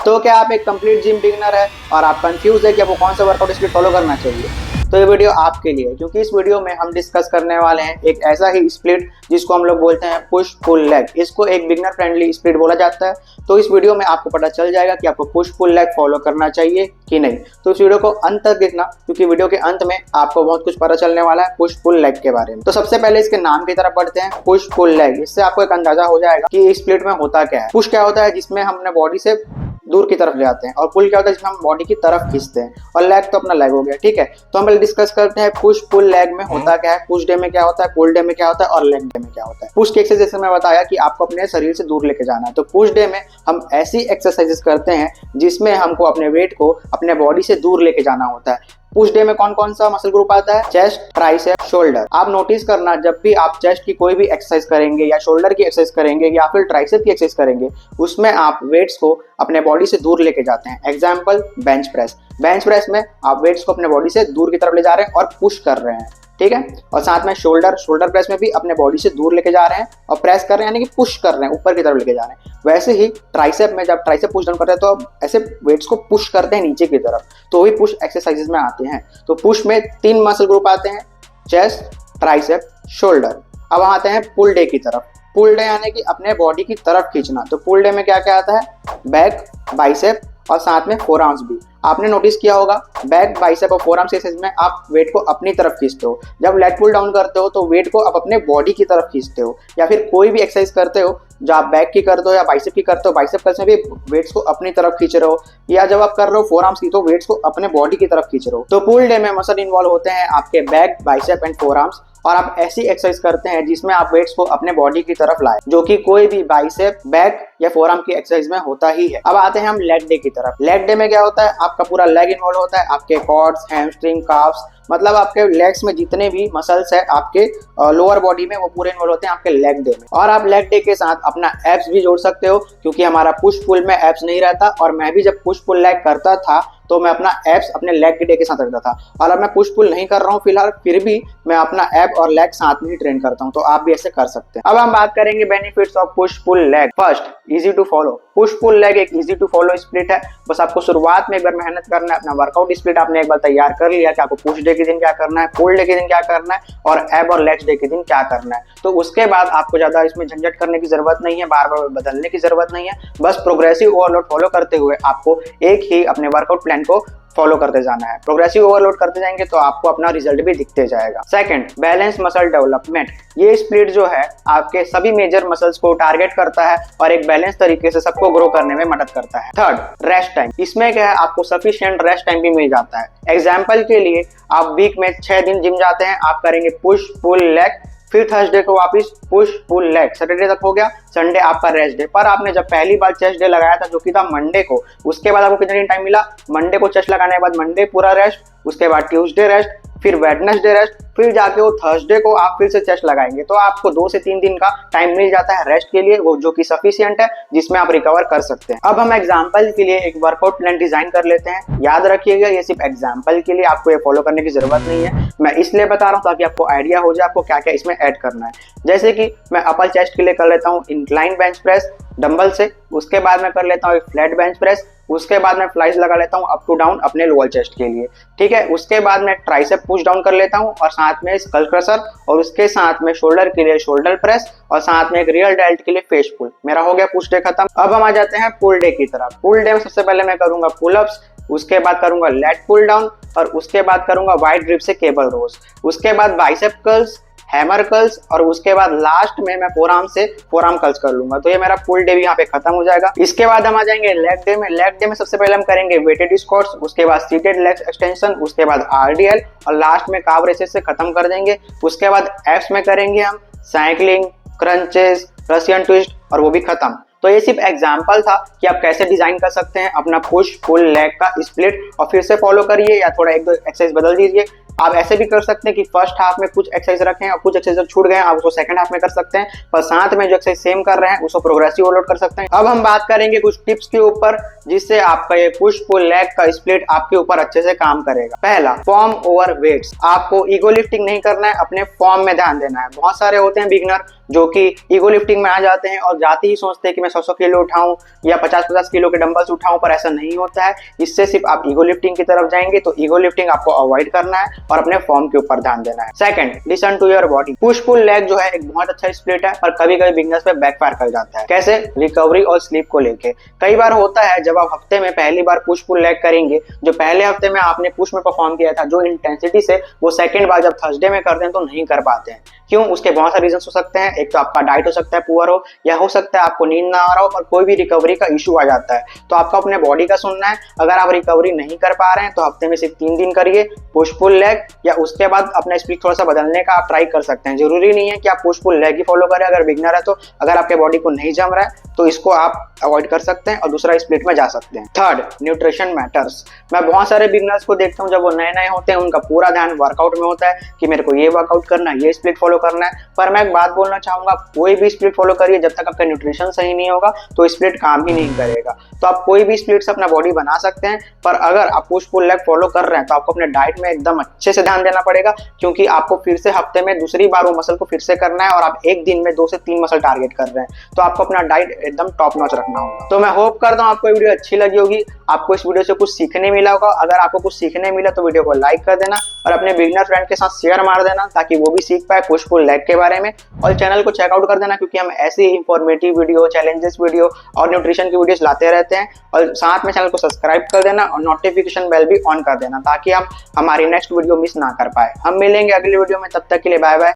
तो क्या आप एक कंप्लीट जिम बिगिनर है और आप कंफ्यूज है कि आपको कौन सा वर्कआउट स्प्लिट फॉलो करना चाहिए? तो ये वीडियो आपके लिए है, क्योंकि इस वीडियो में हम डिस्कस करने वाले हैं एक ऐसा ही स्प्लिट जिसको हम लोग बोलते हैं पुश पुल लेग। इसको एक बिगिनर फ्रेंडली स्प्लिट बोला जाता है। तो इस वीडियो में आपको पता चल जाएगा कि आपको पुश पुल लेग फॉलो करना चाहिए कि नहीं। तो इस वीडियो को अंत तक देखना, क्योंकि वीडियो के अंत में आपको बहुत कुछ पता चलने वाला है पुश पुल लेग के बारे में। तो सबसे पहले इसके नाम की तरफ बढ़ते हैं, पुश पुल लेग। इससे आपको एक अंदाजा हो जाएगा कि इस स्प्लिट में होता क्या है। पुश क्या होता है, जिसमें हम अपने बॉडी से दूर की तरफ ले आते हैं, और पुल क्या होता है जिसमें हम बॉडी की तरफ खींचते हैं, और लेग तो अपना लेग हो गया। ठीक है, तो हम पहले डिस्कस करते हैं पुश पुल लेग में होता क्या है, पुश डे में क्या होता है, पुल डे में क्या होता है और लेग डे में क्या होता है। पुश की एक्सरसाइज जैसे मैं बताया कि आपको अपने शरीर से दूर लेके जाना है, तो पुश डे में हम ऐसी एक्सरसाइजेस करते हैं जिसमें हमको अपने वेट को अपने बॉडी से दूर लेके जाना होता है। पुश डे में कौन कौन सा मसल ग्रुप आता है? Chest, tricep, shoulder. आप नोटिस करना, जब भी आप चेस्ट की कोई भी एक्सरसाइज करेंगे या शोल्डर की एक्सरसाइज करेंगे या फिर ट्राइसेप की एक्सरसाइज करेंगे, उसमें आप वेट्स को अपने बॉडी से दूर लेके जाते हैं। Example bench press. Bench press में आप वेट्स को अपने बॉडी से दूर की तरफ ले जा रहे हैं और पुश कर रहे हैं। ठीक है, और साथ में शोल्डर प्रेस में भी अपने बॉडी से दूर लेके जा रहे हैं और प्रेस कर रहे हैं, यानी कि पुश कर रहे हैं, ऊपर की तरफ लेके जा रहे हैं। वैसे ही ट्राइसेप में जब ट्राइसेप पुश डाउन करते हैं तो आप ऐसे वेट्स को पुश करते हैं नीचे की तरफ, तो वही पुश एक्सरसाइजेस में आते हैं। तो पुश में 3 मसल ग्रुप आते हैं, चेस्ट, ट्राइसेप, शोल्डर। अब आते हैं पुल डे की तरफ। पुल डे यानी कि अपने बॉडी की तरफ खींचना। तो पुल डे में क्या क्या आता है? बैक, बाइसेप और साथ में फोर आर्म्स भी। आपने नोटिस किया होगा बैक, बाइसेप और फोर आर्म्स एक्सरसाइज में आप वेट को अपनी तरफ खींचते हो। जब लेग पुल डाउन करते हो तो वेट को आप अपने बॉडी की तरफ खींचते हो, या फिर कोई भी एक्सरसाइज करते हो जो आप बैक की करते हो या बाइसेप की करते हो, बाइसेप कर्ल्स में भी वेट्स को अपनी तरफ खींच रहे हो, या जब आप कर रहे हो फोर आर्म्स की तो वेट्स को अपने बॉडी की तरफ खींच रहे हो। तो पुल डे में मसल इन्वॉल्व होते हैं आपके back, bicep and four arms, और आप ऐसी एक्सरसाइज करते हैं जिसमें आप वेट्स को अपने बॉडी की तरफ लाए, जो कि कोई भी बाइसेप, बैक या फोर आर्म की एक्सरसाइज में होता ही है। अब आते हैं हम लेग डे की तरफ। लेग डे में क्या होता है? आपका पूरा लेग इन्वॉल्व होता है, आपके क्वाड्स, हैमस्ट्रिंग, काफ्स, मतलब आपके लेग्स में जितने भी मसल्स है आपके लोअर बॉडी में, वो पूरे इन्वॉल्व होते हैं आपके लेग डे में। और आप लेग डे के साथ अपना एब्स भी जोड़ सकते हो, क्योंकि हमारा पुश पुल में एब्स नहीं रहता, और मैं भी जब पुश पुल लेग करता था तो मैं अपना एब्स अपने लेग डे के साथ रखता था, और अब मैं पुश पुल नहीं कर रहा हूँ फिलहाल, फिर भी मैं अपना एब और लेग साथ में ही ट्रेन करता हूँ। तो आप भी ऐसे कर सकते हैं। अब हम बात करेंगे benefits of push pull leg. First, easy to follow. Push pull leg एक इजी टू फॉलो स्प्लिट है। बस आपको शुरुआत में एक बार मेहनत करना है। अपना वर्कआउट स्प्लिट आपने एक बार तैयार कर लिया कि आपको पुश डे के दिन क्या करना है, पुल डे के दिन क्या करना है, और एब और लेग्स डे के दिन क्या करना है। तो उसके बाद आपको ज्यादा इसमें झंझट करने की जरूरत नहीं है, बार बार बदलने की जरूरत नहीं है। बस प्रोग्रेसिव ओवरलोड फॉलो करते हुए आपको एक ही अपने वर्कआउट प्लान को फॉलो करते जाना है। प्रोग्रेसिव ओवरलोड करते जाएंगे तो आपको अपना रिजल्ट भी दिखते जाएगा। Second, balance muscle development. ये स्प्लिट जो है आपके सभी मेजर मसल्स को टारगेट करता है और एक बैलेंस तरीके से सबको ग्रो करने में मदद करता है। Third, rest time. इसमें क्या है, आपको सफिशिएंट रेस्ट टाइम भी मिल जाता है। एग्जाम्पल के लिए आप वीक में 6 दिन जिम जाते हैं, आप करेंगे पुश पुल लेग, फिर थर्सडे को वापस पुश पुल लेग, सैटरडे तक हो गया, संडे आपका रेस्ट डे। पर आपने जब पहली बार चेस्ट डे लगाया था जो कि था मंडे को, उसके बाद आपको कितना दिन टाइम मिला? मंडे को चेस्ट लगाने के बाद मंडे पूरा रेस्ट, उसके बाद ट्यूसडे रेस्ट, फिर वेडनेसडे रेस्ट, फिर जाके वो थर्सडे को आप फिर से चेस्ट लगाएंगे। तो आपको 2 से 3 दिन का टाइम मिल जाता है रेस्ट के लिए, वो जो कि सफिशिएंट है, जिसमें आप रिकवर कर सकते हैं। अब हम एग्जांपल के लिए एक वर्कआउट प्लान डिजाइन कर लेते हैं। याद रखिएगा, ये सिर्फ एग्जांपल के लिए, आपको ये फॉलो करने की जरूरत नहीं है। मैं इसलिए बता रहा हूँ ताकि आपको आइडिया हो जाए आपको क्या क्या इसमें ऐड करना है। जैसे कि मैं अपर चेस्ट के लिए कर लेता हूँ इंक्लाइन बेंच प्रेस डंबल से, उसके बाद मैं कर लेता हूँ फ्लैट बेंच प्रेस, उसके बाद मैं फ्लाइज लगा लेता हूँ अप टू डाउन अपने लोअर चेस्ट के लिए। ठीक है, उसके बाद मैं ट्राइसेप पुश डाउन कर लेता हूँ, और साथ में स्कल क्रशर, और उसके साथ में शोल्डर के लिए शोल्डर प्रेस, और साथ में एक रियल डेल्ट के लिए फेस पुल। मेरा हो गया पुश डे खत्म। अब हम आ जाते हैं पुल डे की तरफ। पुल डे में सबसे पहले मैं करूंगा पुल अप्स, उसके बाद करूंगा लेग पुल डाउन, और उसके बाद करूंगा वाइड ग्रिप से केबल रोज, उसके बाद बाइसेप कर्ल्स, हैमर कर्ल्स, और उसके बाद लास्ट में मैं फोर आर्म कर्ल्स कर लूंगा। तो ये मेरा फुल डे भी यहाँ पे खत्म हो जाएगा। इसके बाद हम आ जाएंगे लेग डे में। लेग डे में सबसे पहले हम करेंगे वेटेड स्क्वाट्स, उसके बाद सीटेड लेग एक्सटेंशन, उसके बाद आरडीएल, और लास्ट में काव रेसेस से खत्म कर देंगे। उसके बाद एब्स में करेंगे हम साइकिलिंग, क्रंचेस, रशियन ट्विस्ट, और वो भी खत्म। तो ये सिर्फ एग्जाम्पल था कि आप कैसे डिजाइन कर सकते हैं अपना पुश पुल लेग का स्प्लिट, और फिर से फॉलो करिए या थोड़ा 1-2 एक्सरसाइज बदल दीजिए। आप ऐसे भी कर सकते हैं कि फर्स्ट हाफ में कुछ एक्सरसाइज रखें और कुछ एक्सरसाइज छूट गए आप उसको सेकंड हाफ में कर सकते हैं, पर साथ में जो एक्सरसाइज सेम कर रहे हैं उसको प्रोग्रेसिव ओवरलोड कर सकते हैं। अब हम बात करेंगे कुछ टिप्स के ऊपर जिससे आपका ये पुश पुल लेग का स्प्लिट आपके ऊपर अच्छे से काम करेगा। पहला, फॉर्म ओवर वेट्स। आपको ईगो लिफ्टिंग नहीं करना है, अपने फॉर्म में ध्यान देना है। बहुत सारे होते हैं बिगिनर जो कि ईगो लिफ्टिंग में आ जाते हैं और जाते ही सोचते हैं कि मैं 100 किलो उठाऊं या 50 किलो के डंबल्स उठाऊं, पर ऐसा नहीं होता है। इससे सिर्फ आप ईगो लिफ्टिंग की तरफ जाएंगे, तो ईगो लिफ्टिंग आपको अवॉइड करना है और अपने फॉर्म के ऊपर ध्यान देना है। Second, listen to your body. Push pull leg जो है एक बहुत अच्छा स्प्लिट है, पर कभी कभी बिगनर्स पे बैकफायर कर जाता है। कैसे? रिकवरी और स्लीप को लेके कई बार होता है, जब आप हफ्ते में पहली बार पुश पुल लेग करेंगे, जो पहले हफ्ते में आपने पुश में परफॉर्म किया था जो इंटेंसिटी से, वो सेकंड बार जब थर्सडे में करते हैं तो नहीं कर पाते हैं। क्यों? उसके बहुत सारे रीजन हो सकते हैं। एक तो आपका डाइट हो सकता है पुअर हो, या हो सकता है आपको नींद ना आ रहा हो, और कोई भी रिकवरी का इशू आ जाता है। तो आपको अपने बॉडी का सुनना है। अगर आप रिकवरी नहीं कर पा रहे हैं तो हफ्ते में सिर्फ 3 दिन करिए पुश पुल लेग, या उसके बाद अपना स्प्लिट थोड़ा सा बदलने का आप ट्राई कर सकते हैं। जरूरी नहीं है कि आप पुश पुल लेग ही फॉलो करें अगर बिगनर है तो। अगर आपके बॉडी को नहीं जम रहा है तो इसको आप अवॉइड कर सकते हैं और दूसरा स्प्लिट में जा सकते हैं। Third, nutrition matters. मैं बहुत सारे बिगनर्स को देखता हूँ, जब वो नए नए होते हैं उनका पूरा ध्यान वर्कआउट में होता है कि मेरे को ये वर्कआउट करना है, ये स्प्लिट फॉलो करना है। पर मैं एक बात बोलना चाहूंगा, कोई भी स्प्लिट फॉलो करिए, जब तक आपका न्यूट्रिशन सही नहीं होगा तो स्प्लिट काम ही नहीं करेगा। तो आप कोई भी स्प्लिट से अपना बॉडी बना सकते हैं, पर अगर आप पुश पुल लेग फॉलो कर रहे हैं तो आपको अपने डाइट में एकदम अच्छे से ध्यान देना पड़ेगा, क्योंकि आपको फिर से हफ्ते में दूसरी बार वो मसल को फिर से करना है और आप एक दिन में 2 से 3 मसल टारगेट कर रहे हैं। तो आपको अपना डाइट एकदम टॉप नॉच रखना होगा। तो मैं होप करता हूँ आपको ये वीडियो अच्छी लगी होगी, आपको इस वीडियो से कुछ सीखने मिला होगा। अगर आपको कुछ सीखने मिला तो वीडियो को लाइक कर देना और अपने बिगिनर फ्रेंड के साथ शेयर मार देना, ताकि वो भी सीख पाए पुश पुल लेग के बारे में। और चैनल को चेकआउट कर देना, क्योंकि हम ऐसी ही इंफॉर्मेटिव वीडियो, चैलेंजेस वीडियो और न्यूट्रिशन की वीडियोस लाते रहते हैं। और साथ में चैनल को सब्सक्राइब कर देना और नोटिफिकेशन बेल भी ऑन कर देना, ताकि आप हमारी नेक्स्ट वीडियो मिस ना कर पाए। हम मिलेंगे अगली वीडियो में, तब तक के लिए बाय बाय।